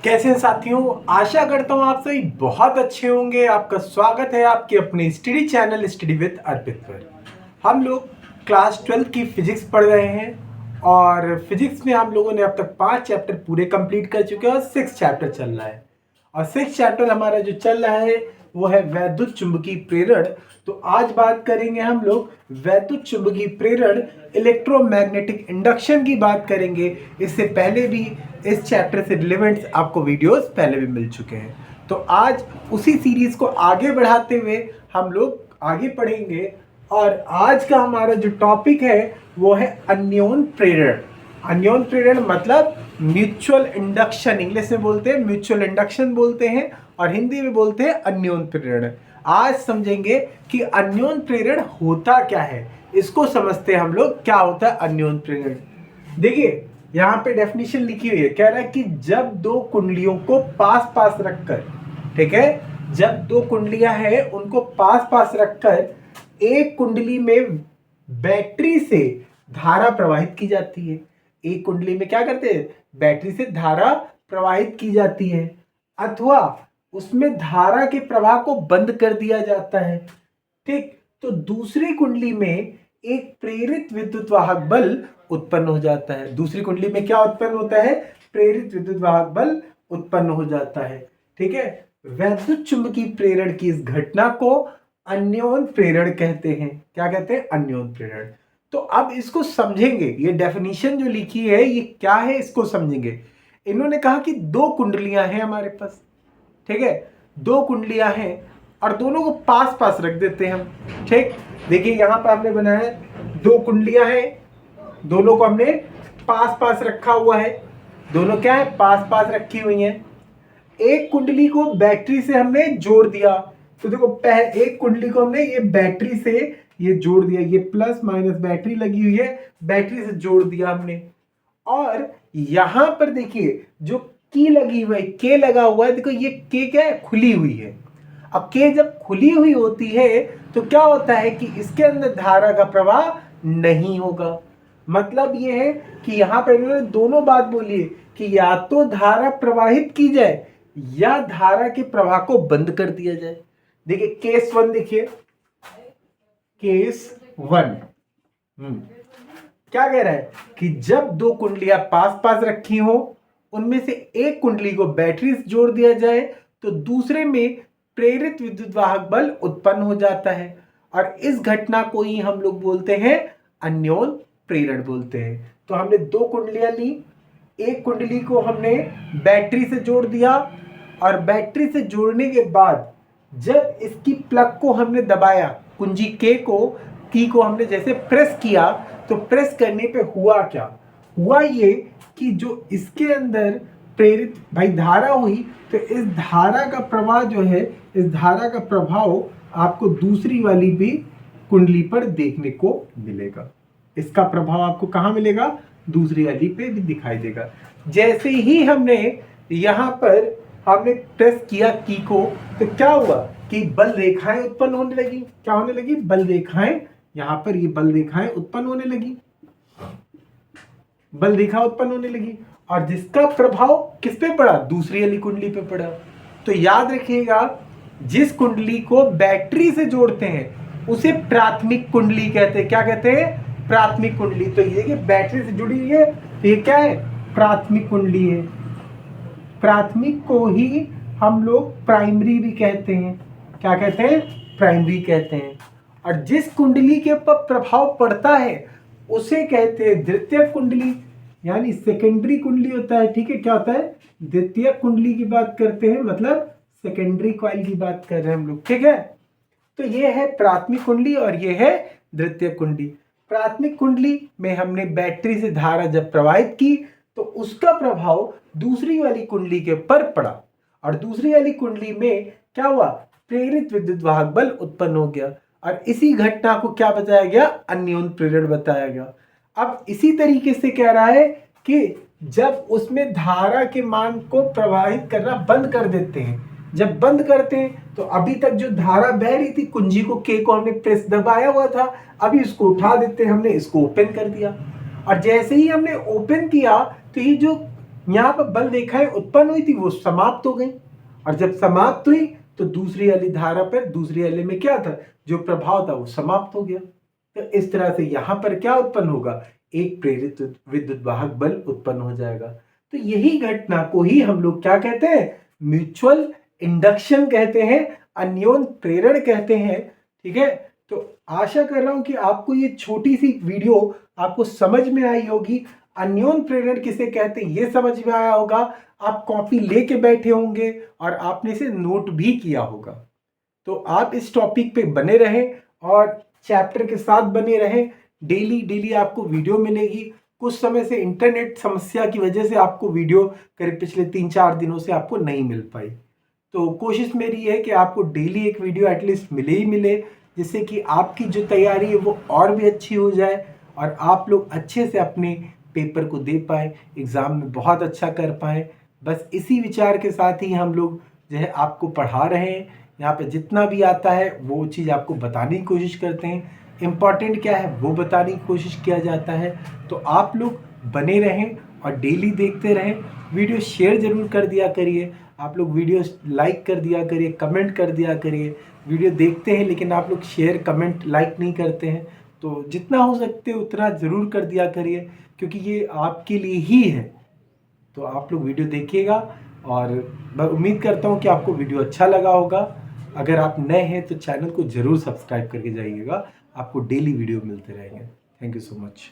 कैसे हैं साथियों। आशा करता हूँ आप सभी बहुत अच्छे होंगे। आपका स्वागत है आपके अपने स्टडी चैनल स्टडी विद अर्पित पर। हम लोग क्लास 12 की फिजिक्स पढ़ रहे हैं और फिजिक्स में हम लोगों ने अब तक 5 चैप्टर पूरे कंप्लीट कर चुके हैं और 6 चैप्टर चल रहा है। और 6 चैप्टर हमारा जो चल रहा है वो है वैद्युत चुंबकीय प्रेरण। तो आज बात करेंगे हम लोग वैद्युत चुंबकीय प्रेरण, इलेक्ट्रोमैग्नेटिक इंडक्शन की बात करेंगे। इससे पहले भी इस चैप्टर से रिलेवेंट आपको वीडियोस पहले भी मिल चुके हैं। तो आज उसी सीरीज को आगे बढ़ाते हुए हम लोग आगे पढ़ेंगे और आज का हमारा जो टॉपिक है वो है अन्योन प्रेरण। अन्योन प्रेरण मतलब म्यूचुअल इंडक्शन, इंग्लिश में बोलते हैं म्यूचुअल इंडक्शन बोलते हैं और हिंदी में बोलते हैं अन्योन प्रेरण। आज समझेंगे कि अन्योन प्रेरण होता क्या है, इसको समझते हैं हम लोग क्या होता है अन्योन प्रेरण। देखिए यहाँ पे डेफिनेशन लिखी हुई है, कह रहा है कि जब दो कुंडलियों को पास पास रखकर, ठीक है, जब दो कुंडलियां हैं उनको पास पास रखकर एक कुंडली में बैटरी से धारा प्रवाहित की जाती है। एक कुंडली में क्या करते हैं, बैटरी से धारा प्रवाहित की जाती है अथवा उसमें धारा के प्रवाह को बंद कर दिया जाता है। ठीक, तो दूसरी कुंडली में एक प्रेरित विद्युत वाहक बल उत्पन्न हो जाता है। दूसरी कुंडली में क्या उत्पन्न होता है, प्रेरित विद्युत वाहक बल उत्पन्न हो जाता है। ठीक है, वैद्युत चुंबकीय प्रेरण की इस घटना को अन्योन प्रेरण कहते हैं। क्या कहते हैं, अन्योन प्रेरण। तो अब इसको समझेंगे, ये डेफिनेशन जो लिखी है ये क्या है इसको समझेंगे। इन्होंने कहा कि दो कुंडलियां हैं हमारे पास, ठीक है, दो कुंडलियां हैं और दोनों को पास पास रख देते हैं हम। ठीक, देखिए यहां पर हमने बनाया दो कुंडलियां हैं, दोनों को हमने पास पास रखा हुआ है। दोनों क्या है, पास पास रखी हुई हैं। एक कुंडली को बैटरी से हमने जोड़ दिया, तो देखो एक कुंडली को हमने ये बैटरी से ये जोड़ दिया, ये प्लस माइनस बैटरी लगी हुई है, बैटरी से जोड़ दिया हमने। और यहां पर देखिए जो की लगी हुई है, के लगा हुआ है, देखो ये के क्या है, खुली हुई है। अब के जब खुली हुई होती है तो क्या होता है कि इसके अंदर धारा का प्रवाह नहीं होगा। मतलब ये है कि यहां पर इन्होंने दोनों बात बोली है कि या तो धारा प्रवाहित की जाए या धारा के प्रवाह को बंद कर दिया जाए। देखिए केस 1, देखिए केस 1 क्या कह रहा है कि जब दो कुंडलियां पास पास रखी हो, उनमें से एक कुंडली को बैटरी से जोड़ दिया जाए तो दूसरे में प्रेरित विद्युत वाहक बल उत्पन्न हो जाता है और इस घटना को ही हम लोग बोलते हैं अन्योन प्रेरण बोलते हैं। तो हमने दो कुंडलियां ली, एक कुंडली को हमने बैटरी से जोड़ दिया और बैटरी से जोड़ने के बाद जब इसकी प्लग को हमने दबाया, कुंजी की को हमने जैसे प्रेस किया, तो प्रेस करने पे हुआ क्या, हुआ ये कि जो इसके अंदर प्रेरित भाई धारा हुई, तो इस धारा का प्रवाह जो है, इस धारा का प्रभाव आपको दूसरी वाली भी कुंडली पर देखने को मिलेगा। इसका प्रभाव आपको कहाँ मिलेगा, दूसरी वाली पे भी दिखाई देगा। जैसे ही हमने यहाँ पर हमने प्रेस किया की को, तो क्या हुआ कि बल रेखाएं उत्पन्न होने लगी। क्या होने लगी, बल रेखाएं, यहाँ पर ये बल रेखाएं उत्पन्न होने लगी, बल रेखा उत्पन्न होने लगी और जिसका प्रभाव किस पे पड़ा, दूसरी वाली कुंडली पे पड़ा। तो याद रखिएगा, जिस कुंडली को बैटरी से जोड़ते हैं उसे प्राथमिक कुंडली कहते हैं। क्या कहते हैं, प्राथमिक कुंडली। तो ये कि बैटरी से जुड़ी हुई है तो ये क्या है, प्राथमिक कुंडली है। प्राथमिक को ही हम लोग प्राइमरी भी कहते हैं। क्या कहते हैं, प्राइमरी कहते हैं। और जिस कुंडली के ऊपर प्रभाव पड़ता है उसे कहते हैं द्वितीयक कुंडली, यानी सेकेंडरी कुंडली होता है। ठीक है, क्या होता है, द्वितीयक कुंडली की बात करते हैं, मतलब सेकेंडरी कॉइल की बात कर रहे हैं हम लोग। ठीक है, तो ये है प्राथमिक कुंडली और ये है द्वितीयक कुंडली। प्राथमिक कुंडली में हमने बैटरी से धारा जब प्रवाहित की तो उसका प्रभाव दूसरी वाली कुंडली के ऊपर पड़ा और दूसरी वाली कुंडली में क्या हुआ, प्रेरित विद्युत वाहक बल उत्पन्न हो गया और इसी घटना को क्या बताया गया, अन्योन प्रेरण बताया गया। अब इसी तरीके से कह रहा है कि जब उसमें धारा के मान को प्रवाहित करना बंद कर देते हैं, जब बंद करते हैं तो अभी तक जो धारा बह रही थी, कुंजी को के को हमने प्रेस दबाया हुआ था, अभी इसको उठा देते हैं, हमने इसको ओपन कर दिया और जैसे ही हमने ओपन किया तो ये जो यहाँ पर बल रेखाएं उत्पन्न हुई थी, वो समाप्त हो गई, और जब समाप्त हुई तो दूसरी वाली धारा पर, दूसरी वाले में क्या था, जो प्रभाव था वो समाप्त हो गया। तो इस तरह से यहाँ पर क्या उत्पन्न होगा, एक प्रेरित विद्युत वाहक बल उत्पन्न हो जाएगा। तो यही घटना को ही हम लोग क्या कहते हैं, म्यूचुअल इंडक्शन कहते हैं, अन्योन प्रेरण कहते हैं। ठीक है, तो आशा कर रहा हूं कि आपको ये छोटी सी वीडियो आपको समझ में आई होगी। अन्योन प्रेरण किसे कहते हैं ये समझ में आया होगा, आप कॉपी लेके बैठे होंगे और आपने इसे नोट भी किया होगा। तो आप इस टॉपिक पे बने रहें और चैप्टर के साथ बने रहें। डेली डेली आपको वीडियो मिलेगी। कुछ समय से इंटरनेट समस्या की वजह से आपको वीडियो करीब पिछले 3-4 दिनों से आपको नहीं मिल पाई। तो कोशिश मेरी है कि आपको डेली एक वीडियो एटलीस्ट मिले ही मिले, जिससे कि आपकी जो तैयारी है वो और भी अच्छी हो जाए और आप लोग अच्छे से अपने पेपर को दे पाएँ, एग्ज़ाम में बहुत अच्छा कर पाएँ। बस इसी विचार के साथ ही हम लोग जो है आपको पढ़ा रहे हैं। यहाँ पे जितना भी आता है वो चीज़ आपको बताने की कोशिश करते हैं। इम्पॉर्टेंट क्या है वो बताने की कोशिश किया जाता है। तो आप लोग बने रहें और डेली देखते रहें। वीडियो शेयर ज़रूर कर दिया करिए। आप लोग वीडियो लाइक कर दिया करिए, कमेंट कर दिया करिए। वीडियो देखते हैं लेकिन आप लोग शेयर, कमेंट, लाइक नहीं करते हैं। तो जितना हो सकते उतना ज़रूर कर दिया करिए, क्योंकि ये आपके लिए ही है। तो आप लोग वीडियो देखिएगा और मैं उम्मीद करता हूँ कि आपको वीडियो अच्छा लगा होगा। अगर आप नए हैं तो चैनल को ज़रूर सब्सक्राइब करके जाइएगा, आपको डेली वीडियो मिलते रहेंगे। Thank you so much.